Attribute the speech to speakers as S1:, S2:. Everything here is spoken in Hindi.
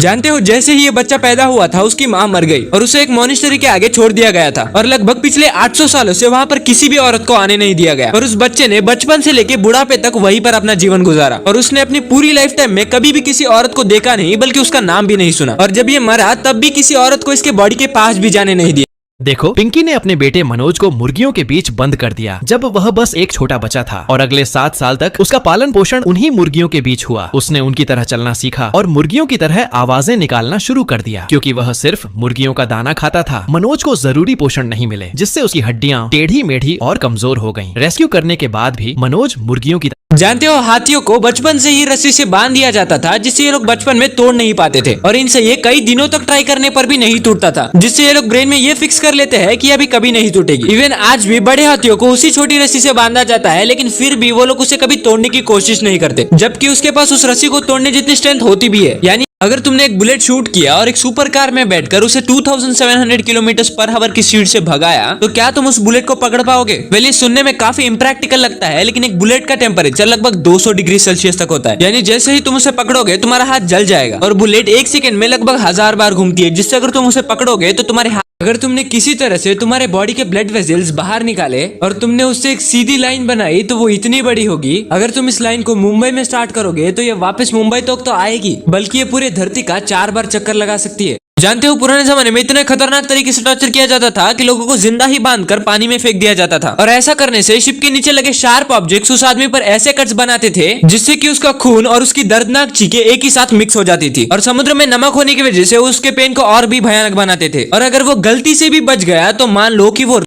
S1: जानते हो, जैसे ही ये बच्चा पैदा हुआ था उसकी माँ मर गई और उसे एक मोनेस्टरी के आगे छोड़ दिया गया था और लगभग पिछले 800 सालों से वहाँ पर किसी भी औरत को आने नहीं दिया गया। और उस बच्चे ने बचपन से लेके बुढ़ापे तक वहीं पर अपना जीवन गुजारा और उसने अपनी पूरी लाइफ टाइम में कभी भी किसी औरत को देखा नहीं, बल्कि उसका नाम भी नहीं सुना। और जब ये मरा तब भी किसी औरत को इसके बॉडी के पास भी जाने नहीं दिया।
S2: देखो, पिंकी ने अपने बेटे मनोज को मुर्गियों के बीच बंद कर दिया जब वह बस एक छोटा बच्चा था और अगले 7 साल तक उसका पालन पोषण उन्हीं मुर्गियों के बीच हुआ। उसने उनकी तरह चलना सीखा और मुर्गियों की तरह आवाजें निकालना शुरू कर दिया क्योंकि वह सिर्फ मुर्गियों का दाना खाता था। मनोज को जरूरी पोषण नहीं मिले जिससे उसकी हड्डियां टेढ़ी मेढ़ी और कमजोर हो गईं। रेस्क्यू करने के बाद भी मनोज मुर्गियों की
S1: जानते हो, हाथियों को बचपन से ही रस्सी से बांध दिया जाता था जिससे ये लोग बचपन में तोड़ नहीं पाते थे और इनसे ये कई दिनों तक ट्राई करने पर भी नहीं टूटता था, जिससे ये लोग ब्रेन में ये फिक्स कर लेते हैं कि अभी कभी नहीं टूटेगी। इवन आज भी बड़े हाथियों को उसी छोटी रस्सी से बांधा जाता है, लेकिन फिर भी वो लोग उसे कभी तोड़ने की कोशिश नहीं करते, जबकि उसके पास उस रस्सी को तोड़ने जितनी स्ट्रेंथ होती भी है। यानी अगर तुमने एक बुलेट शूट किया और एक सुपर कार में बैठकर उसे 2700 किलोमीटर पर आवर की स्पीड से भगाया, तो क्या तुम उस बुलेट को पकड़ पाओगे? वेल, ये सुनने में काफी इम्प्रैक्टिकल लगता है, लेकिन एक बुलेट का टेम्परेचर लगभग 200 डिग्री सेल्सियस तक होता है। यानी जैसे ही तुम उसे पकड़ोगे तुम्हारा हाथ जल जाएगा और बुलेट 1 सेकंड में लगभग 1000 बार घूमती है, जिससे अगर तुम उसे पकड़ोगे तो तुम्हारे अगर तुमने किसी तरह से तुम्हारे बॉडी के ब्लड वेसल्स बाहर निकाले और तुमने उससे एक सीधी लाइन बनाई तो वो इतनी बड़ी होगी, अगर तुम इस लाइन को मुंबई में स्टार्ट करोगे तो ये वापस मुंबई तक तो आएगी, बल्कि ये पूरे धरती का 4 बार चक्कर लगा सकती है। जानते हो, पुराने जमाने में इतने खतरनाक तरीके से टॉर्चर किया जाता था कि लोगों को जिंदा ही बांधकर पानी में फेंक दिया जाता था और ऐसा करने से शिप के नीचे लगे शार्प ऑब्जेक्ट्स उस आदमी पर ऐसे कट्स बनाते थे जिससे कि उसका खून और उसकी दर्दनाक चीखें एक ही साथ मिक्स हो जाती थी और समुद्र में नमक होने की वजह से उसके पेन को और भी भयानक बनाते थे। और अगर वो गलती से भी बच गया तो मान लो कि वो